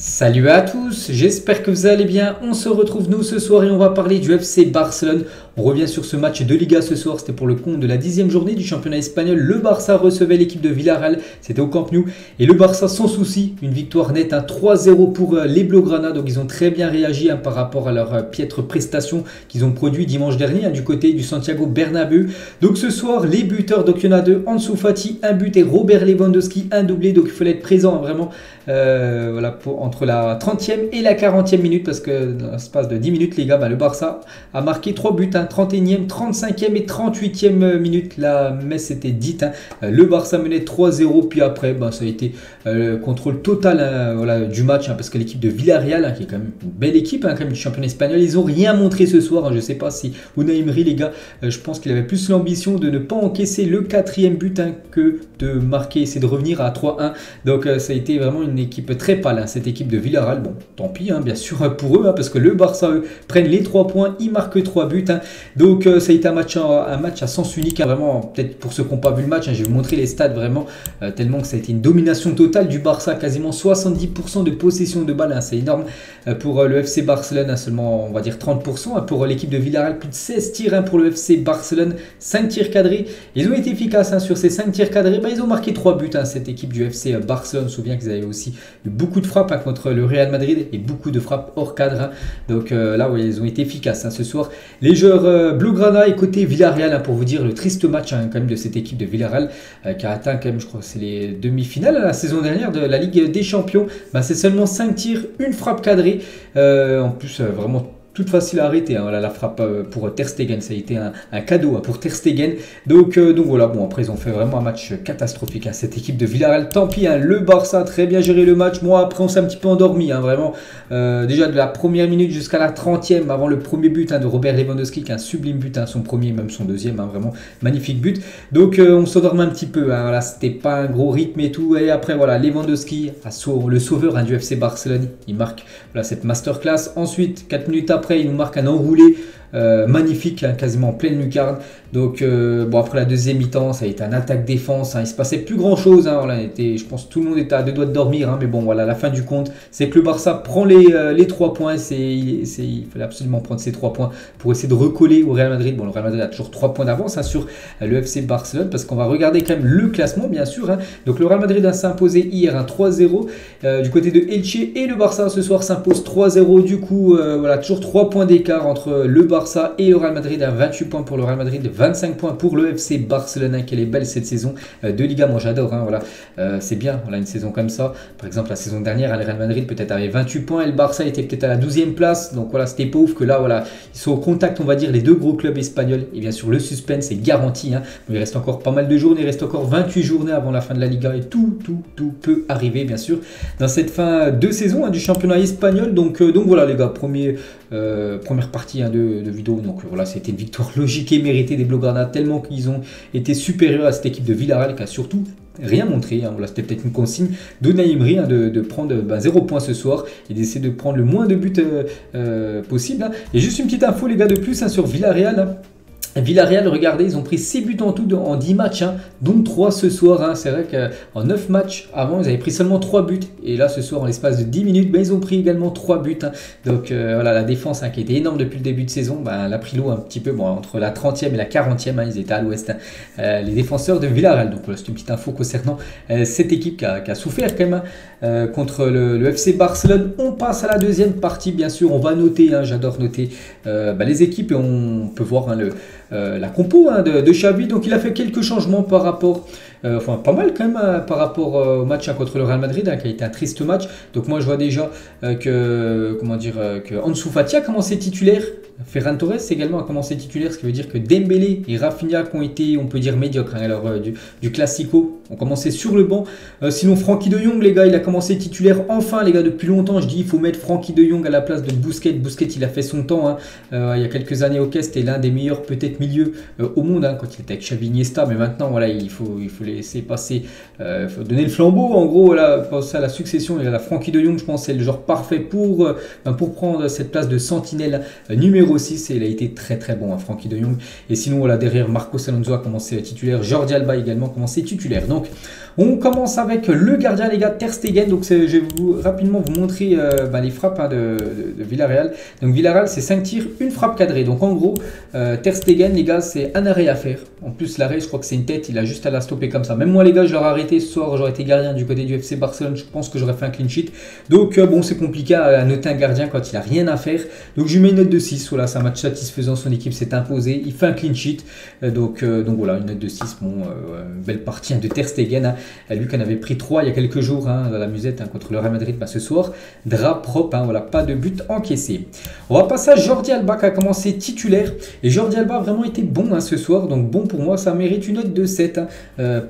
Salut à tous, j'espère que vous allez bien. On se retrouve nous ce soir et on va parler du FC Barcelone. On revient sur ce match de Liga ce soir, c'était pour le compte de la 10e journée du championnat espagnol. Le Barça recevait l'équipe de Villarreal, c'était au Camp Nou. Et le Barça sans souci, une victoire nette, 3-0 pour les Blaugrana. Donc ils ont très bien réagi par rapport à leur piètre prestation qu'ils ont produit dimanche dernier du côté du Santiago Bernabéu. Donc ce soir, les buteurs, donc il y en a deux, Ansu Fati, un but et Robert Lewandowski, un doublé. Donc il fallait être présent vraiment entre la 30e et la 40e minute parce que dans l'espace de 10 minutes, les gars, le Barça a marqué 3 buts, 31e, 35e et 38e minute. La messe était dite. Le Barça menait 3-0, puis après, ça a été le contrôle total du match parce que l'équipe de Villarreal, qui est quand même une belle équipe, quand même du championnat espagnol, ils n'ont rien montré ce soir. Je ne sais pas si Unai Emery, les gars, je pense qu'il avait plus l'ambition de ne pas encaisser le 4e but que de marquer, essayer de revenir à 3-1. Donc ça a été vraiment une équipe très pâle, cette équipe de Villarreal. Bon, tant pis, bien sûr pour eux, parce que le Barça, eux, prennent les 3 points, ils marquent 3 buts. Donc ça a été un match à sens unique, vraiment, peut-être pour ceux qui n'ont pas vu le match, je vais vous montrer les stats vraiment, tellement que ça a été une domination totale du Barça, quasiment 70% de possession de balle, c'est énorme pour le FC Barcelone, seulement on va dire 30%, pour l'équipe de Villarreal, plus de 16 tirs pour le FC Barcelone, 5 tirs cadrés, ils ont été efficaces sur ces 5 tirs cadrés, ils ont marqué 3 buts, cette équipe du FC Barcelone. On se souvient qu'ils avaient aussi eu beaucoup de frappes contre le Real Madrid et beaucoup de frappes hors cadre, donc là ils ont été efficaces ce soir. Les joueurs Blaugrana et côté Villarreal, pour vous dire le triste match quand même de cette équipe de Villarreal qui a atteint quand même, je crois que c'est les demi-finales la saison dernière de la Ligue des Champions. C'est seulement 5 tirs, une frappe cadrée, en plus vraiment toute facile à arrêter, la frappe pour Ter Stegen, ça a été un cadeau pour Ter Stegen. Donc voilà, bon après ils ont fait vraiment un match catastrophique, cette équipe de Villarreal. Tant pis, le Barça a très bien géré le match. Moi après on s'est un petit peu endormi, vraiment. Déjà de la première minute jusqu'à la 30e, avant le premier but de Robert Lewandowski, qui est un sublime but, son premier, même son deuxième, vraiment magnifique but. Donc on s'endormait un petit peu, c'était pas un gros rythme et tout. Et après voilà, Lewandowski, le sauveur du FC Barcelone, il marque cette masterclass. Ensuite, 4 minutes après, il nous marque un enroulé magnifique, quasiment en pleine lucarne. Donc après la deuxième mi-temps, ça a été un attaque-défense, il se passait plus grand chose, je pense que tout le monde était à 2 doigts de dormir, mais bon voilà, la fin du compte, c'est que le Barça prend les 3 points. Il fallait absolument prendre ces 3 points pour essayer de recoller au Real Madrid. Bon, le Real Madrid a toujours 3 points d'avance sur le FC Barcelone, parce qu'on va regarder quand même le classement, bien sûr. Donc le Real Madrid s'est imposé hier 3-0 du côté de Elche, et le Barça ce soir s'impose 3-0. Du coup toujours 3 points d'écart entre le Barça et le Real Madrid, 28 points pour le Real Madrid, 25 points pour le FC Barcelone. Quelle est belle cette saison de Liga, moi j'adore, c'est bien, une saison comme ça. Par exemple la saison dernière, le Real Madrid peut-être avait 28 points et le Barça était peut-être à la 12e place, donc voilà, c'était pas ouf que là ils sont au contact, on va dire, les deux gros clubs espagnols. Et bien sûr le suspense est garanti, il reste encore pas mal de journées, il reste encore 28 journées avant la fin de la Liga, et tout peut arriver bien sûr dans cette fin de saison du championnat espagnol. Donc voilà les gars, première partie de vidéo. Donc voilà, c'était une victoire logique et méritée des Blaugrana, tellement qu'ils ont été supérieurs à cette équipe de Villarreal qui a surtout rien montré. C'était peut-être une consigne d'Unai Emery de prendre 0 points ce soir et d'essayer de prendre le moins de buts possible. Et juste une petite info les gars de plus sur Villarreal. Villarreal, regardez, ils ont pris 6 buts en tout en 10 matchs, dont 3 ce soir. C'est vrai qu'en 9 matchs avant, ils avaient pris seulement 3 buts. Et là, ce soir, en l'espace de 10 minutes, ils ont pris également 3 buts. Donc voilà, la défense qui était énorme depuis le début de saison, elle a pris l'eau un petit peu entre la 30e et la 40e. Ils étaient à l'ouest, les défenseurs de Villarreal. Donc voilà, c'est une petite info concernant cette équipe qui a souffert quand même contre le FC Barcelone. On passe à la deuxième partie, bien sûr. On va noter, j'adore noter les équipes, et on peut voir la compo de Xavi. Donc il a fait quelques changements par rapport, pas mal quand même, par rapport au match contre le Real Madrid, qui a été un triste match. Donc moi je vois déjà que Ansu Fati a commencé titulaire, Ferran Torres également a commencé titulaire, ce qui veut dire que Dembélé et Rafinha qui ont été, on peut dire, médiocres du Classico, ont commencé sur le banc. Sinon Frenkie de Jong, les gars, il a commencé titulaire enfin, les gars. Depuis longtemps je dis il faut mettre Frenkie de Jong à la place de Busquets. Busquets, il a fait son temps il y a quelques années, ok, c'était l'un des meilleurs peut-être milieux au monde quand il était avec Xavi, Iniesta, mais maintenant voilà, il faut laisser passer, il faut donner le flambeau en gros. Penser à la succession, il y a la Frenkie de Jong, je pense c'est le genre parfait pour prendre cette place de sentinelle numéro 6, et il a été très très bon Frenkie de Jong. Et sinon voilà, derrière Marcos Alonso a commencé titulaire, Jordi Alba également commencé titulaire. Donc On commence avec le gardien, les gars, Ter Stegen. Donc je vais rapidement vous montrer les frappes de Villarreal. Donc Villarreal, c'est 5 tirs, une frappe cadrée. Donc en gros, Ter Stegen, les gars, c'est un arrêt à faire. En plus, l'arrêt, je crois que c'est une tête, il a juste à la stopper comme ça. Même moi, les gars, je l'aurais arrêté ce soir, j'aurais été gardien du côté du FC Barcelone. Je pense que j'aurais fait un clean sheet. Donc bon, c'est compliqué à noter un gardien quand il a rien à faire. Donc je lui mets une note de 6. Voilà, c'est un match satisfaisant. Son équipe s'est imposée. Il fait un clean sheet. Donc voilà, une note de 6. Bon, belle partie de Ter Stegen. Lui qui en avait pris 3 il y a quelques jours dans la musette contre le Real Madrid. Ce soir, drap propre. Voilà, pas de but encaissé. On va passer à Jordi Alba qui a commencé titulaire. Et Jordi Alba a vraiment été bon ce soir. Donc bon pour moi, ça mérite une note de 7.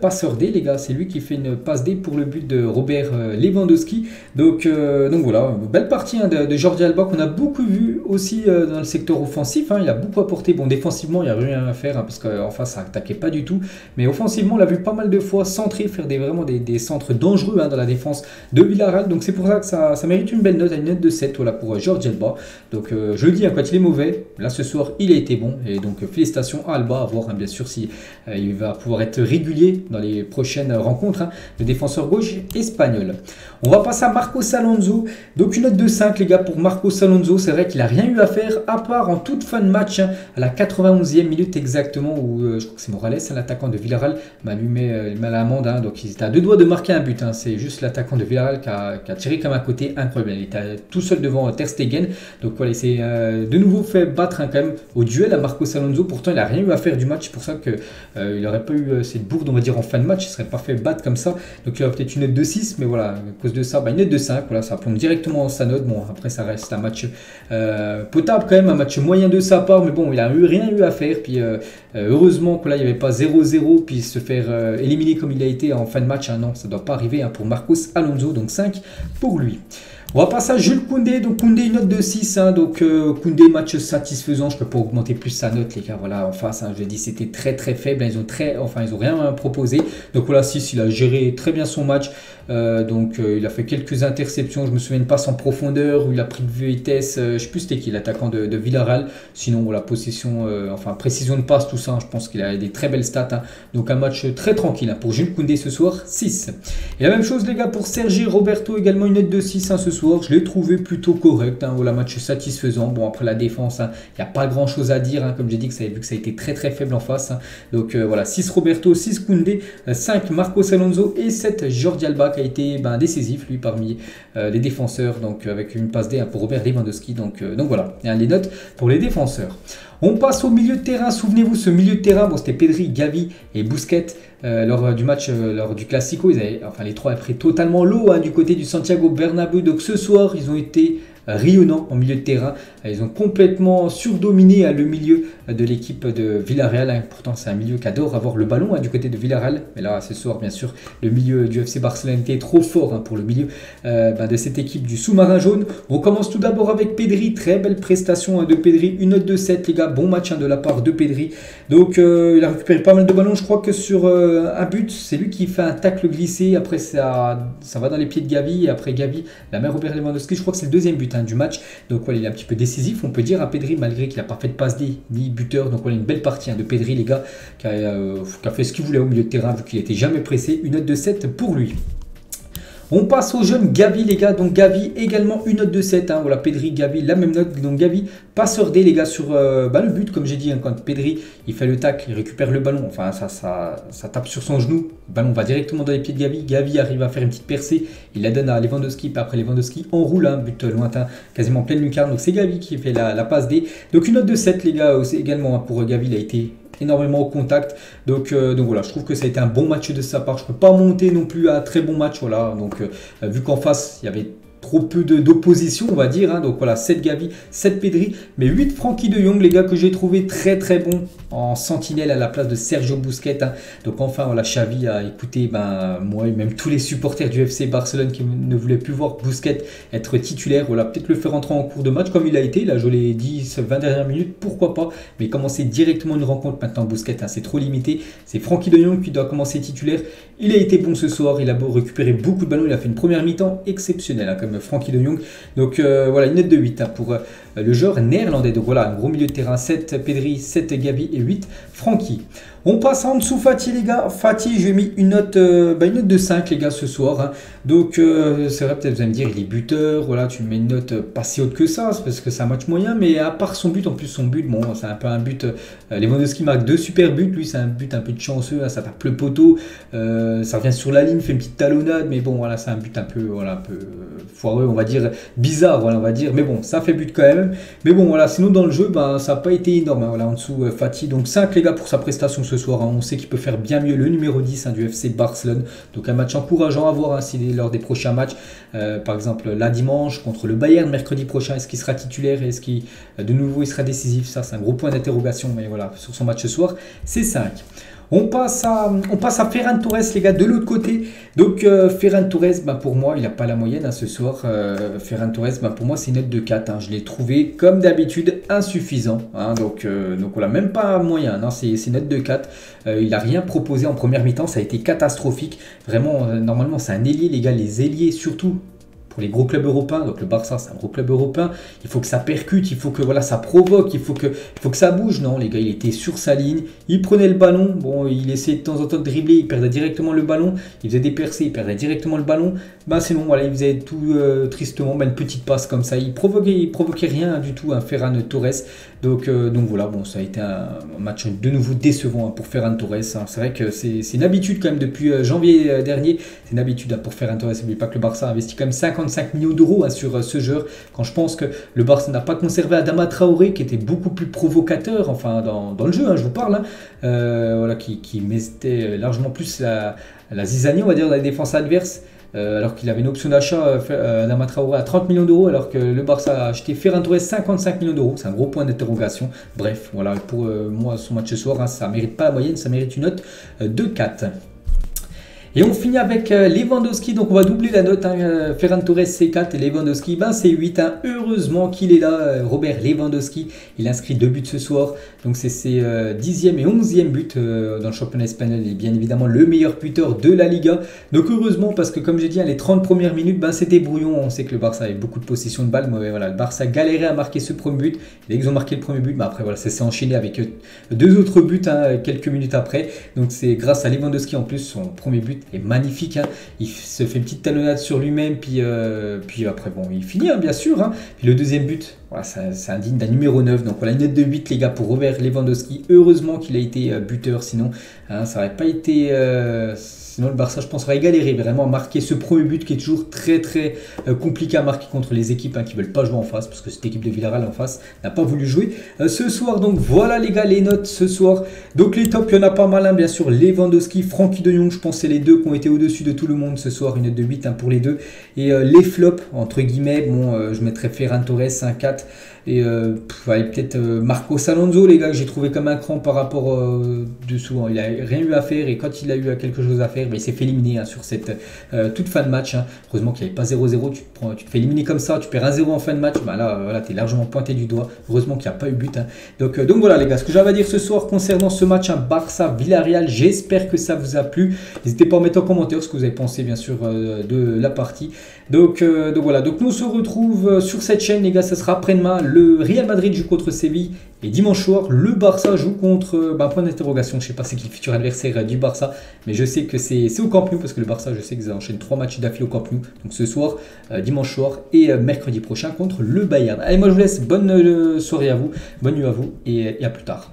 Passeur D, les gars. C'est lui qui fait une passe D pour le but de Robert Lewandowski. Donc voilà, belle partie de Jordi Alba qu'on a beaucoup vu aussi dans le secteur offensif. Il a beaucoup apporté. Bon, défensivement, il n'y a rien à faire parce qu'en face, ça n'attaquait pas du tout. Mais offensivement, on l'a vu pas mal de fois centrer, faire vraiment des centres dangereux dans la défense de Villarreal. Donc c'est pour ça que ça mérite une belle note, une note de 7 voilà, pour Jordi Alba. Donc je le dis, quand il est mauvais, là ce soir, il a été bon. Et donc félicitations à Alba, à voir bien sûr si il va pouvoir être régulier dans les prochaines rencontres de défenseur gauche espagnol. On va passer à Marcos Alonso. Donc une note de 5 les gars pour Marcos Alonso. C'est vrai qu'il n'a rien eu à faire à part en toute fin de match à la 91e minute exactement où je crois que c'est Morales, l'attaquant de Villarreal, lui met l'amende. Donc il était à 2 doigts de marquer un but. C'est juste l'attaquant de Villarreal qui a tiré comme un côté incroyable. Il était tout seul devant Ter Stegen. Donc voilà, il s'est de nouveau fait battre quand même au duel à Marcos Alonso. Pourtant il n'a rien eu à faire du match. C'est pour ça qu'il n'aurait pas eu cette bourde on va dire en fin de match. Il ne serait pas fait battre comme ça. Donc il aurait peut-être une note de 6. Mais voilà, à cause de ça, une note de 5. Voilà, ça plombe directement sa note. Bon, après ça reste un match potable quand même. Un match moyen de sa part. Mais bon, il n'a rien eu à faire. Puis heureusement que là il n'y avait pas 0-0. Puis se faire éliminer comme il a été en fin de match. Non, ça ne doit pas arriver pour Marcos Alonso. Donc 5 pour lui. On va passer à Jules Koundé. Donc Koundé, une note de 6. Donc Koundé, match satisfaisant. Je ne peux pas augmenter plus sa note, les gars. Voilà, en face, je l'ai dit, c'était très très faible. Ils ont rien proposé. Donc voilà, 6, il a géré très bien son match. Il a fait quelques interceptions. Je me souviens de passe en profondeur où il a pris de vitesse. Je ne sais plus c'était qui l'attaquant de Villarreal. Sinon, voilà, possession, précision de passe, tout ça. Je pense qu'il a des très belles stats. Donc un match très tranquille pour Jules Koundé ce soir, 6. Et la même chose, les gars, pour Sergi Roberto, également une note de 6 ce soir. Je l'ai trouvé plutôt correct. Voilà, match satisfaisant. Bon, après la défense, il n'y a pas grand chose à dire. Comme j'ai dit, vu que ça a été très très faible en face. Donc voilà, 6 Roberto, 6 Koundé, 5 Marcos Alonso et 7 Jordi Alba qui a été décisif, lui, parmi les défenseurs. Donc avec une passe D pour Robert Lewandowski. Donc voilà, les notes pour les défenseurs. On passe au milieu de terrain. Souvenez-vous, ce milieu de terrain, c'était Pedri, Gavi et Busquets lors du match, lors du Classico. Les trois avaient pris totalement l'eau du côté du Santiago Bernabéu. Donc ce soir, ils ont été rayonnants en milieu de terrain. Ils ont complètement surdominé le milieu de l'équipe de Villarreal. Pourtant, c'est un milieu qui adore avoir le ballon du côté de Villarreal. Mais là, ce soir, bien sûr, le milieu du FC Barcelone était trop fort pour le milieu de cette équipe du sous-marin jaune. On commence tout d'abord avec Pedri. Très belle prestation de Pedri. Une note de 7, les gars. Bon match de la part de Pedri. Donc, il a récupéré pas mal de ballons. Je crois que sur un but, c'est lui qui fait un tacle glissé. Après, ça va dans les pieds de Gavi. Et après, Gavi, la main Robert Lewandowski. Je crois que c'est le deuxième but du match. Donc, voilà, il est un petit peu décisif, on peut dire, à Pedri, malgré qu'il n'a pas fait de passe D ni buteur. Donc, voilà, une belle partie de Pedri, les gars, qui a fait ce qu'il voulait au milieu de terrain, vu qu'il n'était jamais pressé. Une note de 7 pour lui. On passe au jeune Gavi, les gars. Donc Gavi également une note de 7. Voilà, Pedri, Gavi, la même note. Donc Gavi, passeur D, les gars, sur le but, comme j'ai dit, quand Pedri, il fait le tacle, il récupère le ballon. Enfin, ça tape sur son genou. Le ballon va directement dans les pieds de Gavi. Gavi arrive à faire une petite percée. Il la donne à Lewandowski. Puis après, Lewandowski enroule un but lointain, quasiment pleine lucarne. Donc c'est Gavi qui fait la passe D. Donc une note de 7, les gars, également pour Gavi. Il a été énormément au contact. Donc voilà, je trouve que ça a été un bon match de sa part. Je ne peux pas monter non plus à un très bon match. Voilà. Donc vu qu'en face, il y avait trop peu d'opposition, on va dire. Donc voilà, 7 Gavi, 7 Pedri, mais 8 Frenkie de Jong, les gars, que j'ai trouvé très très bon en sentinelle à la place de Sergio Busquets. Donc enfin, voilà, Xavi a écouté moi et même tous les supporters du FC Barcelone qui ne voulaient plus voir Busquets être titulaire. Voilà, peut-être le faire rentrer en cours de match comme il a été. Là, je l'ai dit, 20 dernières minutes, pourquoi pas. Mais commencer directement une rencontre maintenant, Busquets, c'est trop limité. C'est Frenkie de Jong qui doit commencer titulaire. Il a été bon ce soir, il a récupéré beaucoup de ballons. Il a fait une première mi-temps exceptionnelle, comme Frenkie de Jong. Donc voilà, une note de 8 hein, pour le joueur néerlandais. Donc voilà, un gros milieu de terrain, 7 Pedri, 7 Gavi et 8 Frenkie. On passe en dessous Fati les gars. Fati, j'ai mis une note de 5 les gars ce soir. Hein. Donc c'est vrai, peut-être vous allez me dire il est buteur, voilà, tu mets une note pas si haute que ça, parce que c'est un match moyen, mais à part son but, en plus son but, bon, c'est un peu un but. Lewandowski marque 2 super buts, lui c'est un but un peu de chanceux, hein, ça tape le poteau, ça revient sur la ligne, fait une petite talonnade, mais bon voilà, c'est un but un peu, voilà, un peu foireux, on va dire, bizarre, voilà, on va dire, mais bon, ça fait but quand même. Mais bon voilà, sinon dans le jeu, ben, ça n'a pas été énorme, hein, voilà, en dessous Fati, donc 5 les gars pour sa prestation ce soir, hein, on sait qu'il peut faire bien mieux, le numéro 10 hein, du FC Barcelone, donc un match encourageant à voir hein, lors des prochains matchs, par exemple là dimanche contre le Bayern, mercredi prochain, est-ce qu'il sera titulaire, est-ce qu'il de nouveau il sera décisif, ça c'est un gros point d'interrogation, mais voilà, sur son match ce soir, c'est 5. On passe à Ferran Torres les gars de l'autre côté. Donc Ferran Torres, bah, pour moi il n'a pas la moyenne hein, ce soir. Ferran Torres, bah, pour moi c'est une note de 4 hein. Je l'ai trouvé comme d'habitude insuffisant hein. Donc voilà, même pas moyen, non, c'est une note de 4. Il n'a rien proposé en première mi-temps, ça a été catastrophique. Vraiment, normalement c'est un ailier les gars, les ailiers surtout. Pour les gros clubs européens, donc le Barça c'est un gros club européen, il faut que ça percute, il faut que voilà, ça provoque, il faut que ça bouge. Non les gars, il était sur sa ligne, il prenait le ballon, bon il essayait de temps en temps de dribbler, il perdait directement le ballon, il faisait des percées, il perdait directement le ballon, bah sinon voilà, il faisait tout tristement, bah, une petite passe comme ça, il provoquait rien du tout, hein, Ferran Torres. Donc voilà, bon, ça a été un match de nouveau décevant hein, pour Ferran Torres. Hein. C'est vrai que c'est une habitude quand même depuis janvier dernier. C'est une habitude hein, pour Ferran Torres. N'oubliez pas que le Barça a investi quand même 55 millions d'euros hein, sur ce joueur. Quand je pense que le Barça n'a pas conservé Adama Traoré, qui était beaucoup plus provocateur, enfin dans le jeu, hein, je vous parle, hein, voilà, qui mettait largement plus la zizanie, on va dire, dans la défense adverse. Alors qu'il avait une option d'achat Adama Traoré à 30 millions d'euros, alors que le Barça a acheté Ferran Torres 55 millions d'euros. C'est un gros point d'interrogation. Bref, voilà, pour moi, son match ce soir, hein, ça ne mérite pas la moyenne, ça mérite une note de 4. Et on finit avec Lewandowski, donc on va doubler la note, hein, Ferran Torres c'est 4 et Lewandowski ben, c'est 8. Hein. Heureusement qu'il est là, Robert Lewandowski, il inscrit 2 buts ce soir, donc c'est ses 10e et 11e buts dans le championnat espagnol, et bien évidemment le meilleur buteur de la Liga. Donc heureusement parce que comme j'ai dit, hein, les 30 premières minutes, ben, c'était brouillon, on sait que le Barça avait beaucoup de possession de balle, mais voilà, le Barça galérait à marquer ce premier but, et dès qu'ils ont marqué le premier but, ben, après voilà, ça s'est enchaîné avec 2 autres buts hein, quelques minutes après, donc c'est grâce à Lewandowski en plus, son premier but est magnifique, hein. Il se fait une petite talonnade sur lui-même, puis après bon, il finit hein, bien sûr, hein. Puis le deuxième but, voilà, c'est indigne d'un numéro 9, donc voilà une note de 8 les gars pour Robert Lewandowski. Heureusement qu'il a été buteur, sinon hein, ça n'aurait pas été... Sinon le Barça je pense aurait galéré vraiment à marquer ce premier but qui est toujours très très compliqué à marquer contre les équipes hein, qui ne veulent pas jouer en face, parce que cette équipe de Villarreal en face n'a pas voulu jouer ce soir. Donc voilà les gars les notes ce soir. Donc les tops, il y en a pas mal hein, bien sûr, Lewandowski, Frenkie de Jong, je pense que c'est les deux qui ont été au-dessus de tout le monde ce soir, une note de 8 hein, pour les deux. Et les flops entre guillemets, bon je mettrais Ferran Torres un 4. Et peut-être Marcos Alonso les gars, que j'ai trouvé comme un cran par rapport dessous, hein. Il n'a rien eu à faire, et quand il a eu quelque chose à faire, ben, il s'est fait éliminer hein, sur cette toute fin de match hein. Heureusement qu'il n'y avait pas 0-0, tu te fais éliminer comme ça, tu perds 1-0 en fin de match, ben là voilà, tu es largement pointé du doigt. Heureusement qu'il n'y a pas eu but hein. Donc voilà les gars, ce que j'avais à dire ce soir concernant ce match, un Barça-Villarreal, j'espère que ça vous a plu. N'hésitez pas à mettre en commentaire ce que vous avez pensé bien sûr de la partie. Donc voilà, donc nous on se retrouve sur cette chaîne les gars, ça sera après-demain. Le Real Madrid joue contre Séville, et dimanche soir le Barça joue contre point d'interrogation, je sais pas c'est qui le futur adversaire du Barça, mais je sais que c'est au Camp Nou, parce que le Barça je sais qu'ils enchaînent 3 matchs d'affilée au Camp Nou, donc ce soir, dimanche soir et mercredi prochain contre le Bayern. Allez, moi je vous laisse, bonne soirée à vous, bonne nuit à vous, et à plus tard.